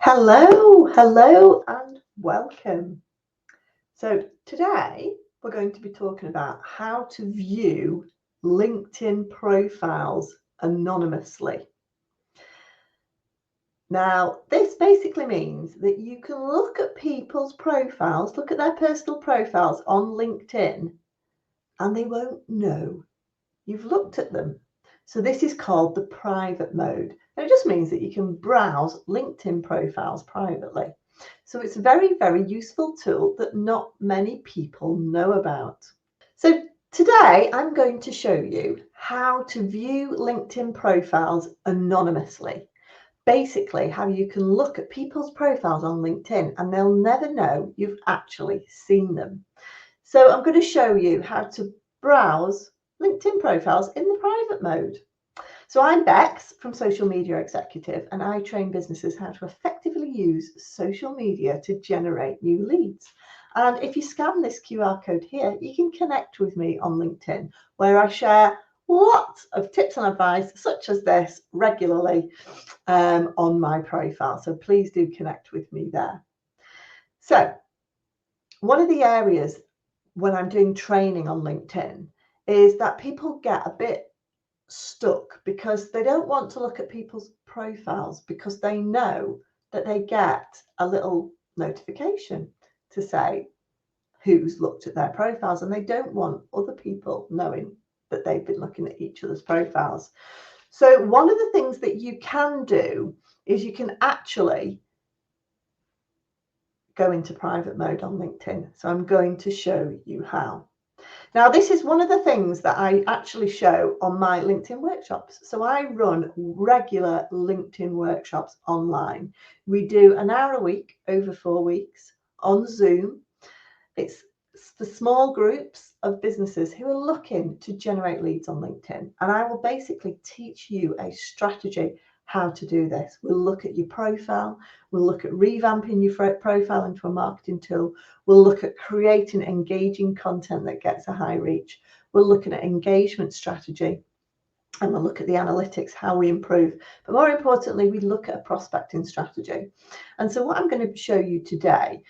Hello, and welcome. So, today we're going to be talking about how to view LinkedIn profiles anonymously. Now, this basically means that you can look at people's profiles, look at their personal profiles on LinkedIn, and they won't know you've looked at them. So this is called the private mode. And it just means that you can browse LinkedIn profiles privately. So it's a very, very useful tool that not many people know about. So today I'm going to show you how to view LinkedIn profiles anonymously. Basically, how you can look at people's profiles on LinkedIn and they'll never know you've actually seen them. So I'm going to show you how to browse LinkedIn profiles in the private mode. So I'm Bex from Social Media Executive, and I train businesses how to effectively use social media to generate new leads. And if you scan this QR code here, you can connect with me on LinkedIn, where I share lots of tips and advice such as this regularly on my profile. So please do connect with me there. So one of the areas when I'm doing training on LinkedIn is that people get a bit stuck because they don't want to look at people's profiles because they know that they get a little notification to say who's looked at their profiles, and they don't want other people knowing that they've been looking at each other's profiles. So one of the things that you can do is you can actually go into private mode on LinkedIn. So I'm going to show you how. Now, this is one of the things that I actually show on my LinkedIn workshops. So I run regular LinkedIn workshops online. We do an hour a week over 4 weeks on Zoom. It's for small groups of businesses who are looking to generate leads on LinkedIn. And I will basically teach you a strategy how to do this. We'll look at your profile. We'll look at revamping your profile into a marketing tool. We'll look at creating engaging content that gets a high reach. We're looking at engagement strategy, and we'll look at the analytics, how we improve. But more importantly, we look at a prospecting strategy. And so what I'm going to show you today,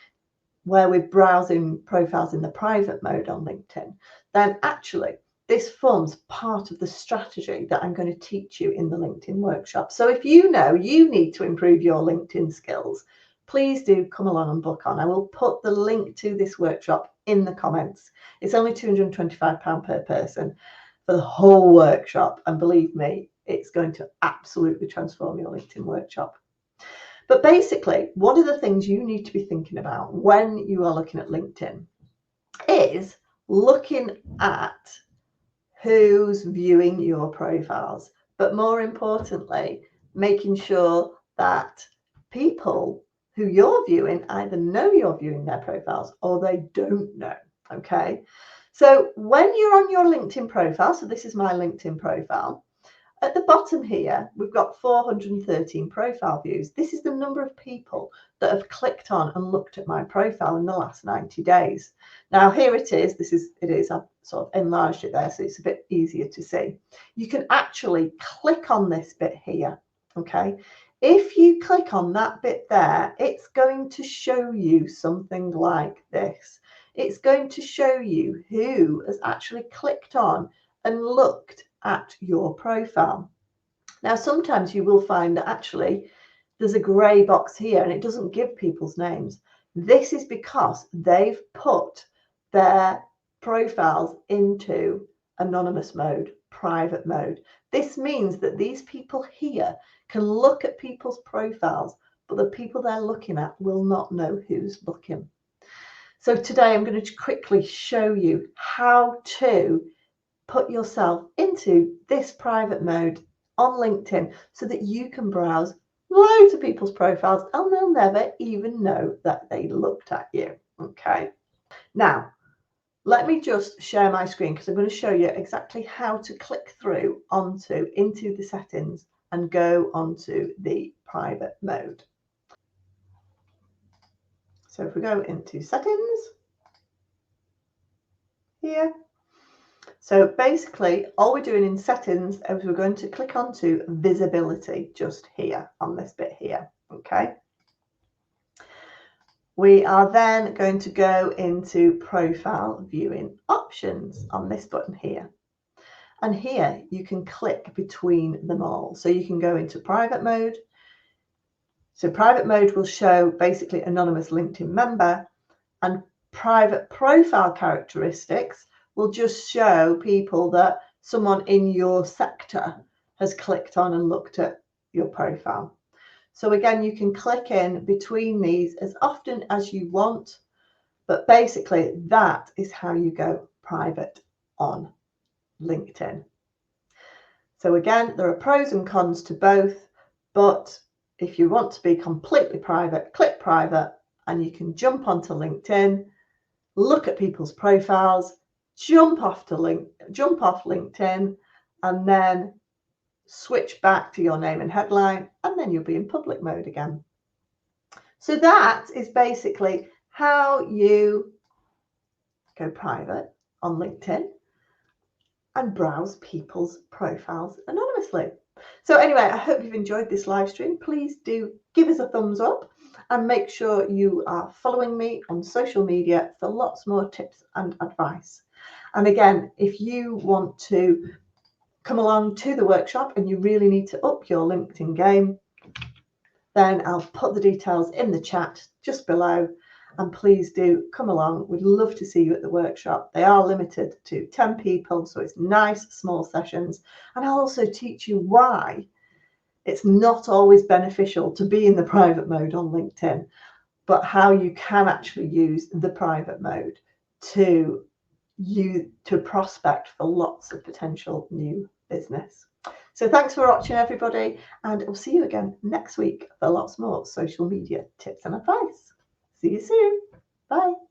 where we're browsing profiles in the private mode on LinkedIn, then actually this forms part of the strategy that I'm going to teach you in the LinkedIn workshop. So if you know you need to improve your LinkedIn skills, please do come along and book on. I will put the link to this workshop in the comments. It's only £225 per person for the whole workshop. And believe me, it's going to absolutely transform your LinkedIn workshop. But basically, one of the things you need to be thinking about when you are looking at LinkedIn is looking at who's viewing your profiles, but more importantly, making sure that people who you're viewing either know you're viewing their profiles or they don't know. Okay. So when you're on your LinkedIn profile, so this is my LinkedIn profile, at the bottom here, we've got 413 profile views. This is the number of people that have clicked on and looked at my profile in the last 90 days. Now here it is. I've sort of enlarged it there so it's a bit easier to see. You can actually click on this bit here, okay? If you click on that bit there, it's going to show you something like this. It's going to show you who has actually clicked on and looked at your profile. Now, sometimes you will find that actually there's a grey box here and it doesn't give people's names. This is because they've put their profiles into anonymous mode, private mode. This means that these people here can look at people's profiles, but the people they're looking at will not know who's looking. So today I'm going to quickly show you how to put yourself into this private mode on LinkedIn so that you can browse loads of people's profiles and they'll never even know that they looked at you. Okay. Now, let me just share my screen because I'm going to show you exactly how to click through into the settings and go onto the private mode. So if we go into settings here, so basically, all we're doing in settings is we're going to click onto visibility just here on this bit here. Okay. We are then going to go into profile viewing options on this button here. And here you can click between them all. So you can go into private mode. So private mode will show basically anonymous LinkedIn member, and private profile characteristics will just show people that someone in your sector has clicked on and looked at your profile. So again, you can click in between these as often as you want, but basically that is how you go private on LinkedIn. So again, there are pros and cons to both, but if you want to be completely private, click private and you can jump onto LinkedIn, look at people's profiles, jump off LinkedIn, and then switch back to your name and headline, and then you'll be in public mode again. So that is basically how you go private on LinkedIn and browse people's profiles anonymously. So anyway, I hope you've enjoyed this live stream. Please do give us a thumbs up and make sure you are following me on social media for lots more tips and advice. And again, if you want to come along to the workshop and you really need to up your LinkedIn game, then I'll put the details in the chat just below. And please do come along. We'd love to see you at the workshop. They are limited to 10 people, so it's nice, small sessions. And I'll also teach you why it's not always beneficial to be in the private mode on LinkedIn, but how you can actually use the private mode to prospect for lots of potential new business. So thanks for watching, everybody, and I'll see you again next week for lots more social media tips and advice. See you soon. Bye.